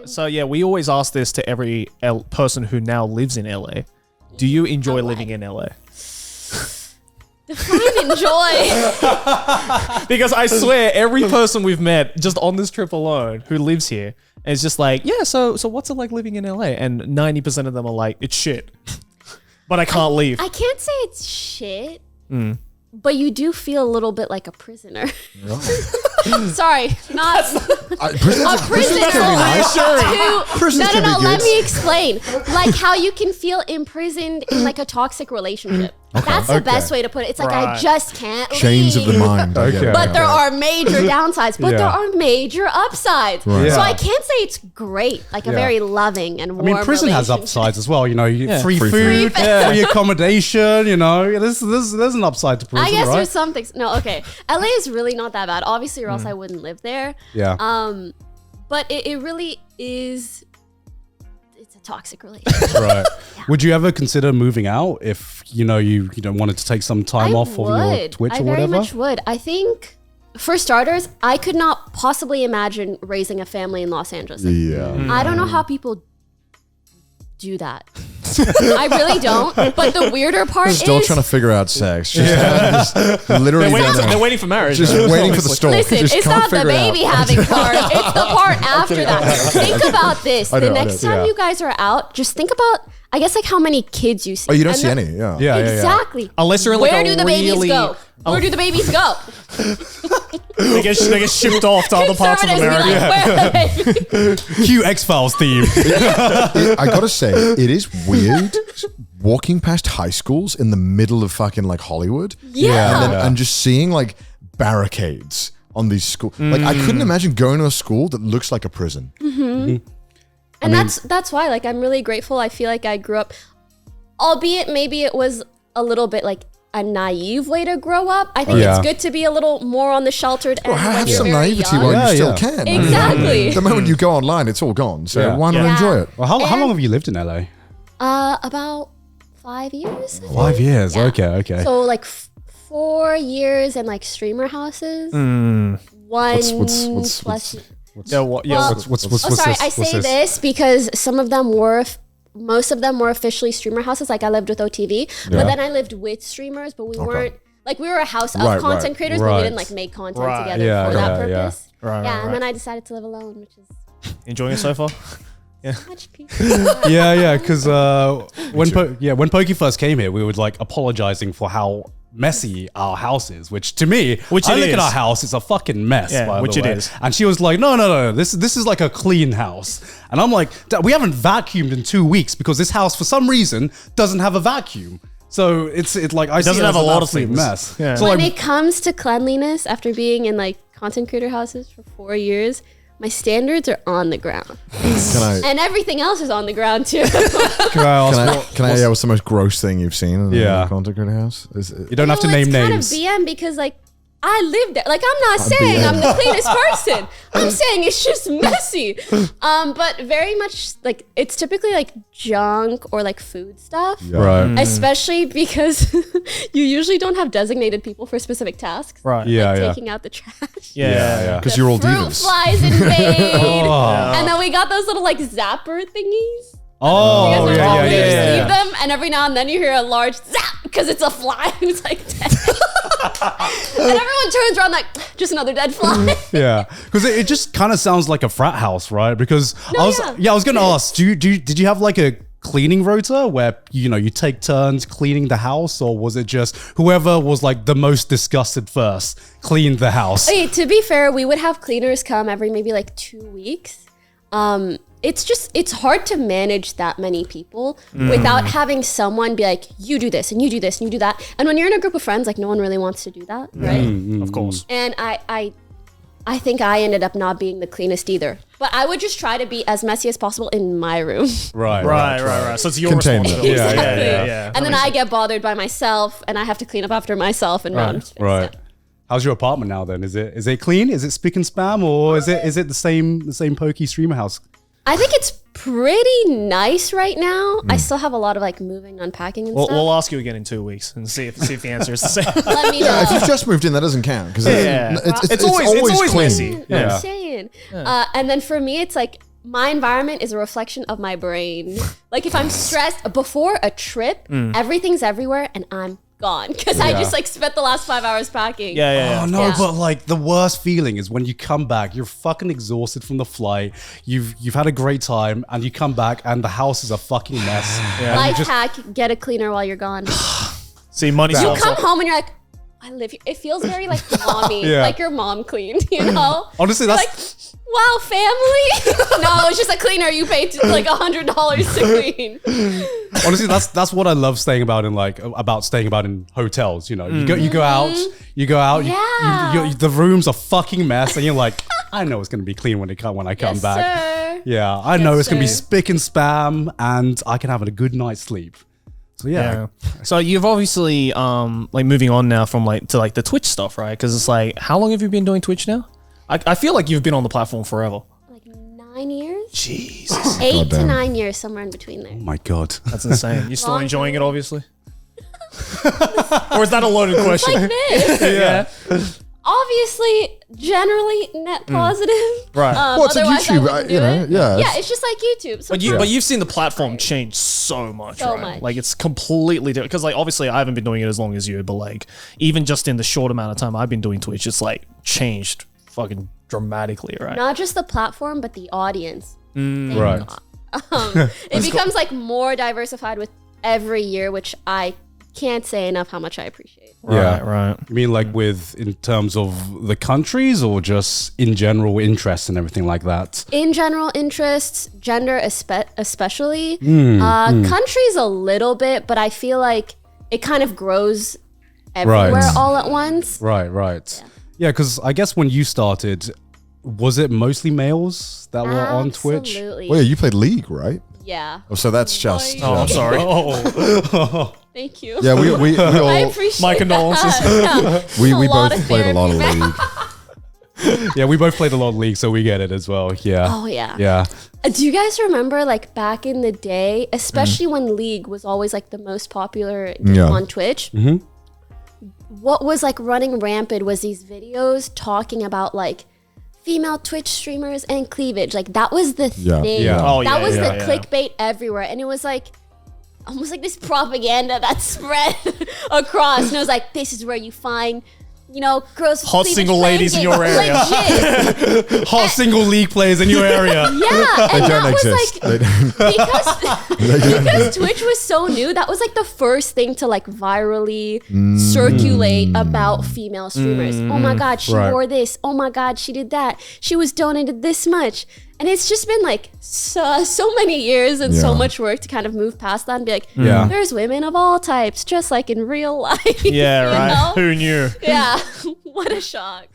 So yeah, we always ask this to every person who now lives in LA. Do you enjoy living in LA? Define enjoy. Because I swear, every person we've met just on this trip alone who lives here is just like, yeah, so what's it like living in LA? And 90% of them are like, it's shit. But I can't leave. I can't say it's shit, but you do feel a little bit like a prisoner. Sorry, not a prisoner. No. Let me explain. Like how you can feel imprisoned in like a toxic relationship. That's the best way to put it. It's like I just can't Chains leave. of the mind. But there are major downsides, but there are major upsides. Right. So I can't say it's great. Like a very loving and warm prison has upsides as well. You know, you get free food, free accommodation. You know, there's an upside to prison. I guess right? there's some things. No, okay. LA is really not that bad. Obviously, or else I wouldn't live there. Yeah. But it really is. It's a toxic relationship. Right. Yeah. Would you ever consider moving out if you wanted to take some time off from your Twitch or whatever? I very much would. I think, for starters, I could not possibly imagine raising a family in Los Angeles. Yeah. I don't know how people do that. I really don't. But the weirder part is still trying to figure out sex. Just literally, they're waiting for marriage. Just waiting for the storm. Listen, it's not the baby having part. It's the part after that. Think about this. The next time you guys are out, just think about, I guess, like how many kids you see. Oh, you don't see any. Yeah. Exactly. Unless you're in like Where do the babies go? Where do the babies go? They get shipped off to other parts of America. Like, where are they? Cue X-Files theme. I gotta say, it is weird walking past high schools in the middle of fucking like Hollywood. Yeah. And just seeing like barricades on these schools. Like I couldn't imagine going to a school that looks like a prison. And that's why, like, I'm really grateful. I feel like I grew up, albeit maybe it was a little bit like a naive way to grow up. I think it's good to be a little more on the sheltered end. Have some naivety while you still can. Exactly. The moment you go online, it's all gone. So why not enjoy it? Well, how long have you lived in LA? About 5 years. 5 years. Yeah. Okay. So like 4 years in like streamer houses. What's I say this because most of them were officially streamer houses. Like I lived with OTV, but then I lived with streamers, but we weren't, like we were a house of content creators, but we didn't like make content together for that purpose. And then I decided to live alone, which is enjoying it so far. much peace. Because when Pokey first came here, we were like apologizing for how messy our house is, which to me, I look at our house, it's a fucking mess. Which it is. And she was like, no, this is like a clean house. And I'm like, we haven't vacuumed in 2 weeks because this house for some reason doesn't have a vacuum. So it's like I see it as a lot of mess. Yeah. So when it comes to cleanliness, after being in like content creator houses for 4 years, my standards are on the ground. And everything else is on the ground too. Can I what's the most gross thing you've seen in a content creator house? You don't have to name names. It's kind of BM because like I live there. Like I'm not saying I'm the cleanest person. I'm saying it's just messy. But very much like it's typically like junk or like food stuff. Right. Especially because you usually don't have designated people for specific tasks. Right. Like taking out the trash. Yeah. Because you're all Fruit divas. flies invade. And then we got those little like zapper thingies. Oh, You just leave them, and every now and then you hear a large zap because it's a fly who's like dead. And everyone turns around like, just another dead fly. Because it just kind of sounds like a frat house, right? Because I was going to ask, did you have like a cleaning rota where you take turns cleaning the house, or was it just whoever was like the most disgusted first cleaned the house? Okay, to be fair, we would have cleaners come every maybe like 2 weeks. It's hard to manage that many people without having someone be like, you do this and you do this and you do that. And when you're in a group of friends, like no one really wants to do that, right? Of course. And I think I ended up not being the cleanest either. But I would just try to be as messy as possible in my room. Right. So it's your Containment. responsibility. Exactly. Yeah. And then I get bothered by myself and I have to clean up after myself and Right. How's your apartment now then? Is it clean? Is it spick and spam, or is it the same pokey streamer house? I think it's pretty nice right now. I still have a lot of like moving, unpacking and stuff. We'll ask you again in 2 weeks and see if the answer is the same. Let me know. If you've just moved in, that doesn't count because it's always clean. messy. I'm saying. And then for me, it's like my environment is a reflection of my brain. Like if I'm stressed before a trip, everything's everywhere and I'm gone because I just like spent the last 5 hours packing. Yeah. Oh no, but like the worst feeling is when you come back, you're fucking exhausted from the flight. You've had a great time and you come back and the house is a fucking mess. Life hack, get a cleaner while you're gone. See, money. You come home and you're like, I live here. It feels very like mommy, like your mom cleaned, you know? Honestly, you're that's like, wow, family. No, it's just a cleaner you paid like $100 to clean. honestly that's what I love staying about in hotels. You know, you go out. Yeah. The rooms are fucking mess, and you're like, I know it's gonna be clean when I come Yes, back. sir. Yeah, I know it's gonna be spick and spam, and I can have a good night's sleep. So yeah. So you've obviously like moving on now from like to like the Twitch stuff, right? Because it's like, how long have you been doing Twitch now? I feel like you've been on the platform forever. Like 9 years? Jesus. 8 to 9 years, somewhere in between there. Oh my god. That's insane. You're still enjoying it, obviously? Or is that a loaded question? Like this. Yeah. Obviously, generally net positive. Right. Well, it's like otherwise I YouTube, wouldn't do you know, it. yeah. Yeah, it's just like YouTube. So But you've seen the platform change so much, So right? much. Like it's completely different. Because like obviously I haven't been doing it as long as you, but like even just in the short amount of time I've been doing Twitch, it's like changed fucking dramatically, right? not just the platform, but the audience. Right. It becomes like more diversified with every year, which I can't say enough how much I appreciate. Right. You mean like in terms of the countries or just in general interests and everything like that? In general interests, gender especially, countries a little bit, but I feel like it kind of grows everywhere all at once. Right. Yeah, because I guess when you started, was it mostly males that were on Twitch? Absolutely. Well, yeah, you played League, right? Yeah. Oh, so that's just. Oh, I'm sorry. Thank you. Yeah, we I all appreciate My condolences. that. we A lot both of played a lot of therapy. League. Yeah, we both played a lot of League, so we get it as well. Yeah. Oh, yeah. Yeah. Do you guys remember like back in the day, especially when League was always like the most popular game on Twitch? What was like running rampant was these videos talking about like female Twitch streamers and cleavage. Like that was the thing. Yeah. Oh, That yeah, was yeah, the clickbait everywhere. And it was like almost like this propaganda that spread across. And it was like, this is where you find, you know, girls with Hot cleavage single playing ladies in games. your area. Legit. Hot single League players in your area. Yeah. They And don't that exist. was like, They don't. because Twitch was so new, that was like the first thing to like virally circulate about female streamers. Oh my God, she wore this. Oh my God, she did that. She was donated this much. And it's just been like so many years and so much work to kind of move past that and be like, there's women of all types, just like in real life. Yeah, you right. know? Who knew? Yeah. What a shock.